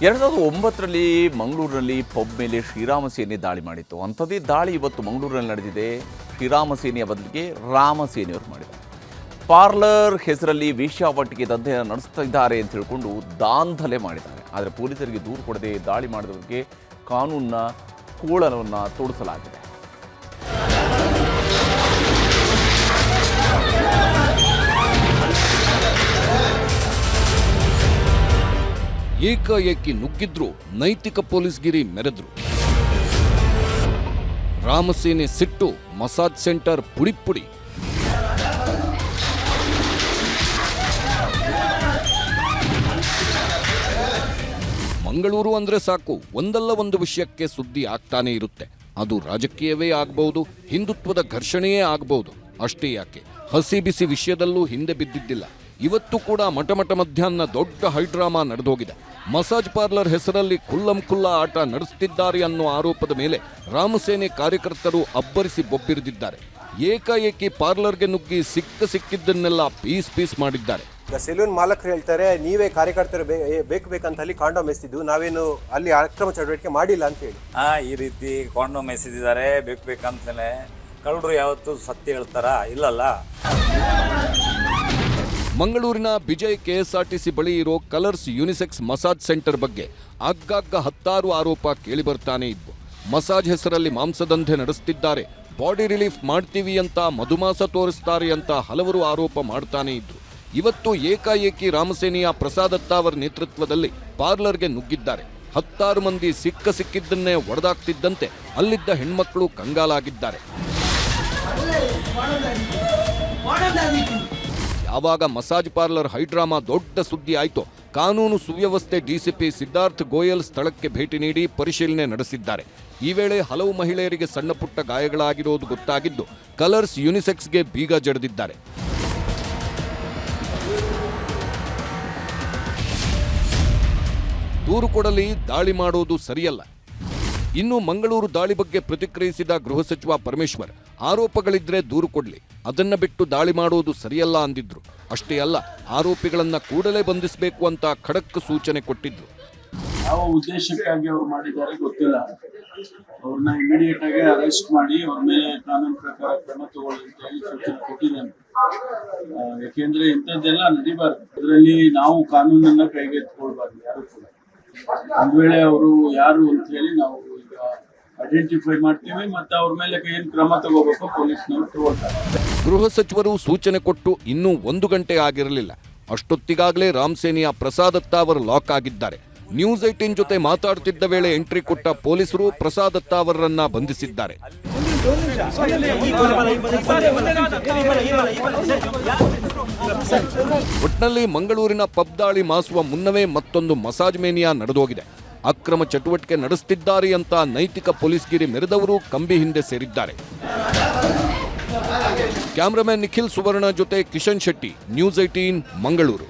2009ರಲ್ಲಿ ಮಂಗಳೂರಿನಲ್ಲಿ ಪಬ್ ಮೇಲೆ ಶ್ರೀರಾಮ ಸೇನೆ ದಾಳಿ ಮಾಡಿತ್ತು. ಅಂಥದ್ದೇ ದಾಳಿ ಇವತ್ತು ಮಂಗಳೂರಿನಲ್ಲಿ ನಡೆದಿದೆ. ಶ್ರೀರಾಮ ಸೇನೆಯ ಬದಲಿಗೆ ರಾಮ ಸೇನೆಯವರು ಮಾಡಿದ್ದಾರೆ. ಪಾರ್ಲರ್ ಹೆಸರಲ್ಲಿ ವೇಶ್ಯಾವಾಟಿಕೆ ದಂಧೆ ನಡೆಸ್ತಾ ಇದ್ದಾರೆ ಅಂತ ಹೇಳ್ಕೊಂಡು ದಾಂಧಲೆ ಮಾಡಿದ್ದಾರೆ. ಆದರೆ ಪೊಲೀಸರಿಗೆ ದೂರು ಕೊಡದೆ ದಾಳಿ ಮಾಡಿದವರಿಗೆ ಕಾನೂನಿನ ಕೋಳಲವನ್ನು ತೋಡಿಸಲಾಗಿದೆ. ಏಕಾಏಕಿ ನುಗ್ಗಿದ್ರು, ನೈತಿಕ ಪೊಲೀಸ್ಗಿರಿ ಮೆರೆದ್ರು. ರಾಮಸೇನೆ ಸಿಟ್ಟು, ಮಸಾಜ್ ಸೆಂಟರ್ ಪುಡಿ. ಮಂಗಳೂರು ಅಂದ್ರೆ ಸಾಕು, ಒಂದಲ್ಲ ಒಂದು ವಿಷಯಕ್ಕೆ ಸುದ್ದಿ ಆಗ್ತಾನೆ ಇರುತ್ತೆ. ಅದು ರಾಜಕೀಯವೇ ಆಗಬಹುದು, ಹಿಂದುತ್ವದ ಘರ್ಷಣೆಯೇ ಆಗಬಹುದು. ಅಷ್ಟೇ ಯಾಕೆ, ಹಸಿ ಬಿಸಿ ವಿಷಯದಲ್ಲೂ ಹಿಂದೆ ಬಿದ್ದಿದ್ದಿಲ್ಲ. ಇವತ್ತು ಕೂಡ ಮಠ ಮಧ್ಯಾಹ್ನ ದೊಡ್ಡ ಹೈಡ್ರಾಮಾ ನಡೆದೋಗಿದೆ. ಮಸಾಜ್ ಪಾರ್ಲರ್ ಹೆಸರಲ್ಲಿ ಖುಲ್ಲ ಆಟ ನಡೆಸುತ್ತಿದ್ದಾರೆ ಅನ್ನೋ ಆರೋಪದ ಮೇಲೆ ರಾಮಸೇನೆ ಕಾರ್ಯಕರ್ತರು ಅಬ್ಬರಿಸಿ ಬೊಬ್ಬಿರಿದಿದ್ದಾರೆ. ಏಕಾಏಕಿ ಪಾರ್ಲರ್ಗೆ ನುಗ್ಗಿ ಸಿಕ್ಕಿದ್ದನ್ನೆಲ್ಲ ಪೀಸ್ ಮಾಡಿದ್ದಾರೆ. ಸೆಲೂನ್ ಮಾಲಕರು ಹೇಳ್ತಾರೆ, ನೀವೇ ಕಾರ್ಯಕರ್ತರು ಬೇಕಂತ ಅಲ್ಲಿ ಕಾಂಡೋಮ್ ಎಸೆದಿದ್ದು, ನಾವೇನು ಅಲ್ಲಿ ಅಕ್ರಮ ಚಟುವಟಿಕೆ ಮಾಡಿಲ್ಲ ಅಂತ ಹೇಳಿ. ಈ ರೀತಿ ಕಾಂಡೋಮ್ ಎಸೆದಿದ್ದಾರೆ ಬೇಕಂತಲೇ. ಕಳ್ಳರು ಯಾವತ್ತೂ ಸತ್ಯ ಹೇಳ್ತಾರ? ಇಲ್ಲಲ್ಲ. ಮಂಗಳೂರಿನ ಬಿಜಯ್ ಕೆಎಸ್ಆರ್ಟಿಸಿ ಬಳಿ ಇರೋ ಕಲರ್ಸ್ ಯುನಿಸೆಕ್ಸ್ ಮಸಾಜ್ ಸೆಂಟರ್ ಬಗ್ಗೆ ಆಗಾಗ 10 ಆರೋಪ ಕೇಳಿಬರ್ತಾನೆ ಇದ್ವು. ಮಸಾಜ್ ಹೆಸರಲ್ಲಿ ಮಾಂಸದಂಧೆ ನಡೆಸುತ್ತಿದ್ದಾರೆ, ಬಾಡಿ ರಿಲೀಫ್ ಮಾಡ್ತೀವಿ ಅಂತ ಮಧುಮಾಸ ತೋರಿಸ್ತಾರೆ ಅಂತ ಹಲವರು ಆರೋಪ ಮಾಡ್ತಾನೆ ಇದ್ರು. ಇವತ್ತು ಏಕಾಏಕಿ ರಾಮಸೇನೆಯ ಪ್ರಸಾದ್ ಅತ್ತಾವರ್ ನೇತೃತ್ವದಲ್ಲಿ ಪಾರ್ಲರ್ಗೆ ನುಗ್ಗಿದ್ದಾರೆ. 10 ಮಂದಿ ಸಿಕ್ಕಿದ್ದನ್ನೇ ಒಡೆದಾಗ್ತಿದ್ದಂತೆ ಅಲ್ಲಿದ್ದ ಹೆಣ್ಮಕ್ಳು ಕಂಗಾಲಾಗಿದ್ದಾರೆ. ಯಾವಾಗ ಮಸಾಜ್ ಪಾರ್ಲರ್ ಹೈಡ್ರಾಮಾ ದೊಡ್ಡ ಸುದ್ದಿ ಆಯಿತು, ಕಾನೂನು ಸುವ್ಯವಸ್ಥೆ ಡಿಸಿಪಿ ಸಿದ್ಧಾರ್ಥ್ ಗೋಯಲ್ ಸ್ಥಳಕ್ಕೆ ಭೇಟಿ ನೀಡಿ ಪರಿಶೀಲನೆ ನಡೆಸಿದ್ದಾರೆ. ಈ ವೇಳೆ ಹಲವು ಮಹಿಳೆಯರಿಗೆ ಸಣ್ಣ ಪುಟ್ಟ ಗಾಯಗಳಾಗಿರೋದು ಗೊತ್ತಾಗಿದ್ದು ಕಲರ್ಸ್ ಯುನಿಸೆಕ್ಸ್ಗೆ ಬೀಗ ಜಡಿದಿದ್ದಾರೆ. ದೂರು ಕೊಡಲಿ, ದಾಳಿ ಮಾಡೋದು ಸರಿಯಲ್ಲ. ಇನ್ನು ಮಂಗಳೂರು ದಾಳಿ ಬಗ್ಗೆ ಪ್ರತಿಕ್ರಿಯಿಸಿದ ಗೃಹ ಸಚಿವ ಪರಮೇಶ್ವರ್, ಆರೋಪಗಳಿದ್ರೆ ದೂರು ಕೊಡ್ಲಿ, ಅದನ್ನ ಬಿಟ್ಟು ದಾಳಿ ಮಾಡೋದು ಸರಿಯಲ್ಲ ಅಂದಿದ್ರು. ಅಷ್ಟೇ ಅಲ್ಲ, ಆರೋಪಿಗಳನ್ನ ಕೂಡಲೇ ಬಂಧಿಸಬೇಕು ಅಂತ ಖಡಕ್ ಸೂಚನೆ ಕೊಟ್ಟಿದ್ರು. ಯಾವ ಉದ್ದೇಶಕ್ಕಾಗಿ ಅವ್ರು ಮಾಡಿದ್ದಾರೆ ಗೊತ್ತಿಲ್ಲ. ಅವ್ರನ್ನ ಇಮಿಡಿಯೇಟ್ ಆಗಿ ಅರೆಸ್ಟ್ ಮಾಡಿ ಅವ್ರ ಮೇಲೆ ಕಾನೂನು ಪ್ರಕಾರ ಕ್ರಮ ತಗೊಳ್ಳಿ ಅಂತ ಹೇಳಿ ಸೂಚನೆ ಕೊಟ್ಟಿದ್ದೇನೆ. ಯಾಕೆಂದ್ರೆ ಇಂಥದ್ದೆಲ್ಲ ನಡಿಬಾರ್ದು. ಅದರಲ್ಲಿ ನಾವು ಕಾನೂನನ್ನ ಕೈಗೆತ್ತಿಕೊಳ್ಬಾರ್ದು ಯಾರು ಕೂಡ. ಒಂದ್ ವೇಳೆ ಅವರು ಯಾರು ಅಂತ ಹೇಳಿ ನಾವು ಈಗ ಐಡೆಂಟಿಫೈ ಮಾಡ್ತೀವಿ, ಮತ್ತೆ ಅವ್ರ ಮೇಲೆ ಏನ್ ಕ್ರಮ ತಗೋಬೇಕು ಪೊಲೀಸ್ನವರು ತಗೊಳ್ತಾರೆ. ಗೃಹ ಸಚಿವರು ಸೂಚನೆ ಕೊಟ್ಟು ಇನ್ನೂ 1 ಗಂಟೆ ಆಗಿರಲಿಲ್ಲ. ಅಷ್ಟೊತ್ತಿಗಾಗಲೇ ರಾಮಸೇನೆಯ ಪ್ರಸಾದ್ ಅತ್ತಾವರ್ ಲಾಕ್ ಆಗಿದ್ದಾರೆ. ನ್ಯೂಸ್ 18 ಜೊತೆ ಮಾತಾಡ್ತಿದ್ದ ವೇಳೆ ಎಂಟ್ರಿ ಕೊಟ್ಟ ಪೊಲೀಸರು ಪ್ರಸಾದ್ ಅತ್ತಾವರ್ರನ್ನ ಬಂಧಿಸಿದ್ದಾರೆ. ಒಟ್ನಲ್ಲಿ ಮಂಗಳೂರಿನ ಪಬ್ ದಾಳಿ ಮಾಸುವ ಮುನ್ನವೇ ಮತ್ತೊಂದು ಮಸಾಜ್ ಮೇನಿಯಾ ನಡೆದೋಗಿದೆ. ಅಕ್ರಮ ಚಟುವಟಿಕೆ ನಡೆಸುತ್ತಿದ್ದಾರೆ ಅಂತ ನೈತಿಕ ಪೊಲೀಸ್ಗಿರಿ ಮೆರೆದವರು ಕಂಬಿ ಹಿಂದೆ ಸೇರಿದ್ದಾರೆ. ಕ್ಯಾಮರಾಮನ್ ನಿಖಿಲ್ ಸುವರ್ಣ ಜೊತೆ ಕಿಶನ್ ಶೆಟ್ಟಿ, ನ್ಯೂಸ್ 18 ಮಂಗಳೂರು.